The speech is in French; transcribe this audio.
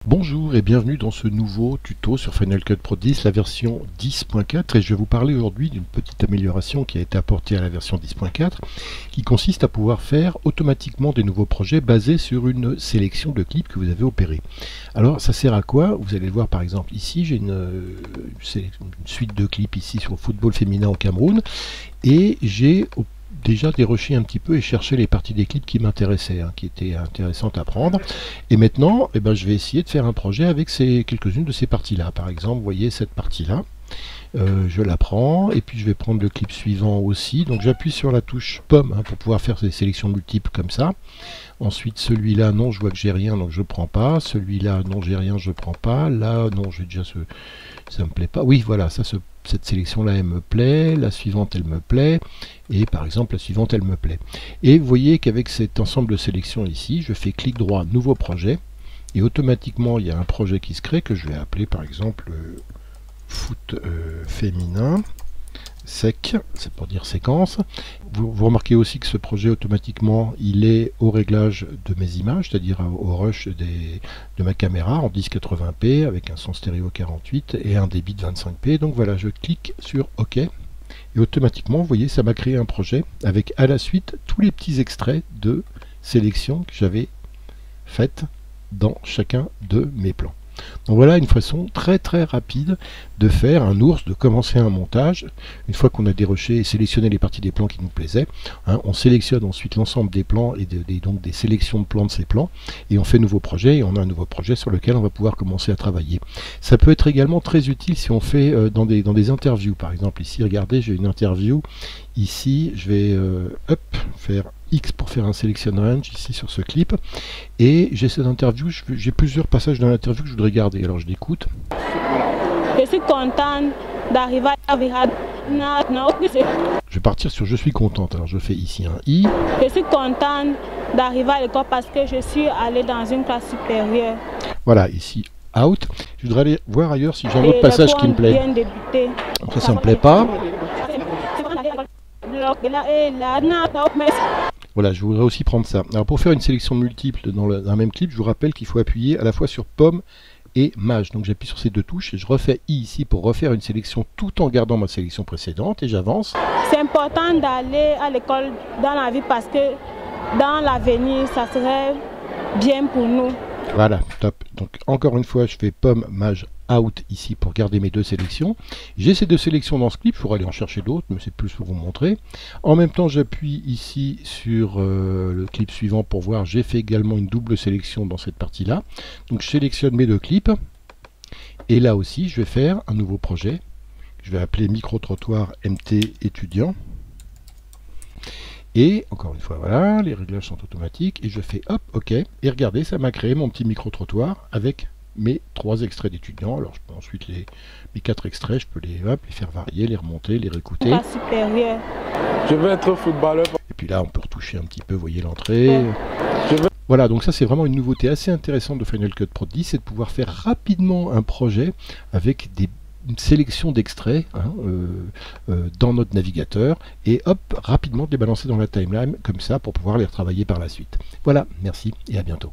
Bonjour et bienvenue dans ce nouveau tuto sur Final Cut Pro 10, la version 10.4, et je vais vous parler aujourd'hui d'une petite amélioration qui a été apportée à la version 10.4 qui consiste à pouvoir faire automatiquement des nouveaux projets basés sur une sélection de clips que vous avez opérés. Alors ça sert à quoi? Vous allez le voir par exemple ici, j'ai une suite de clips ici sur le football féminin au Cameroun et j'ai déjà déroché un petit peu et cherché les parties des clips qui m'intéressaient, qui étaient intéressantes à prendre. Et maintenant, je vais essayer de faire un projet avec quelques-unes de ces parties-là. Par exemple, vous voyez cette partie-là. Je la prends et puis je vais prendre le clip suivant aussi. Donc j'appuie sur la touche pomme pour pouvoir faire des sélections multiples comme ça. Ensuite celui-là, non, je vois que j'ai rien, donc je prends pas. Celui-là, non, j'ai rien, je prends pas. Là, non, j'ai déjà ça me plaît pas. Oui, voilà, cette sélection-là, elle me plaît. La suivante, elle me plaît. Et par exemple, la suivante, elle me plaît. Et vous voyez qu'avec cet ensemble de sélections ici, je fais clic droit, nouveau projet. Et automatiquement, il y a un projet qui se crée que je vais appeler par exemple foot féminin sec, c'est pour dire séquence. Vous remarquez aussi que ce projet automatiquement il est au réglage de mes images, c'est-à-dire au rush de ma caméra en 1080p avec un son stéréo 48 et un débit de 25p. Donc voilà, je clique sur OK et automatiquement vous voyez ça m'a créé un projet avec à la suite tous les petits extraits de sélection que j'avais faites dans chacun de mes plans. Donc voilà une façon très rapide de faire un ours, de commencer un montage. Une fois qu'on a déroché et sélectionné les parties des plans qui nous plaisaient, on sélectionne ensuite l'ensemble des plans et donc des sélections de plans de ces plans, et on fait nouveau projet, et on a un nouveau projet sur lequel on va pouvoir commencer à travailler. Ça peut être également très utile si on fait dans des interviews. Par exemple ici, regardez, j'ai une interview. Ici, je vais faire X pour faire un selection range ici sur ce clip, et j'ai cette interview, j'ai plusieurs passages dans l'interview que je voudrais garder, alors je l'écoute. Je suis contente d'arriver à Virad. Je vais partir sur je suis contente, alors je fais ici un I. Je suis contente d'arriver à l'école parce que je suis allée dans une classe supérieure. Voilà, ici out. Je voudrais aller voir ailleurs si j'ai un autre passage qui me plaît. Donc ça me plaît pas. Voilà, je voudrais aussi prendre ça. Alors pour faire une sélection multiple dans un même clip, je vous rappelle qu'il faut appuyer à la fois sur pomme et maj. Donc j'appuie sur ces deux touches et je refais I ici pour refaire une sélection tout en gardant ma sélection précédente et j'avance. C'est important d'aller à l'école dans la vie parce que dans l'avenir, ça serait bien pour nous. Voilà, top. Donc encore une fois, je fais pomme, maj, out ici pour garder mes deux sélections. J'ai ces deux sélections dans ce clip, je pourrais aller en chercher d'autres, mais c'est plus pour vous montrer. En même temps, j'appuie ici sur le clip suivant pour voir, j'ai fait également une double sélection dans cette partie-là. Donc je sélectionne mes deux clips. Et là aussi, je vais faire un nouveau projet. Je vais appeler micro-trottoir MT étudiant. Et encore une fois, voilà, les réglages sont automatiques. Et je fais hop, OK. Et regardez, ça m'a créé mon petit micro-trottoir avec mes 3 extraits d'étudiants. Alors je peux ensuite mes 4 extraits, je peux les faire varier, les remonter, les réécouter. Je veux être footballeur. Et puis là, on peut retoucher un petit peu, vous voyez l'entrée. Voilà, donc ça c'est vraiment une nouveauté assez intéressante de Final Cut Pro 10, c'est de pouvoir faire rapidement un projet avec une sélection d'extraits dans notre navigateur et hop, rapidement les balancer dans la timeline comme ça pour pouvoir les retravailler par la suite. Voilà, merci et à bientôt.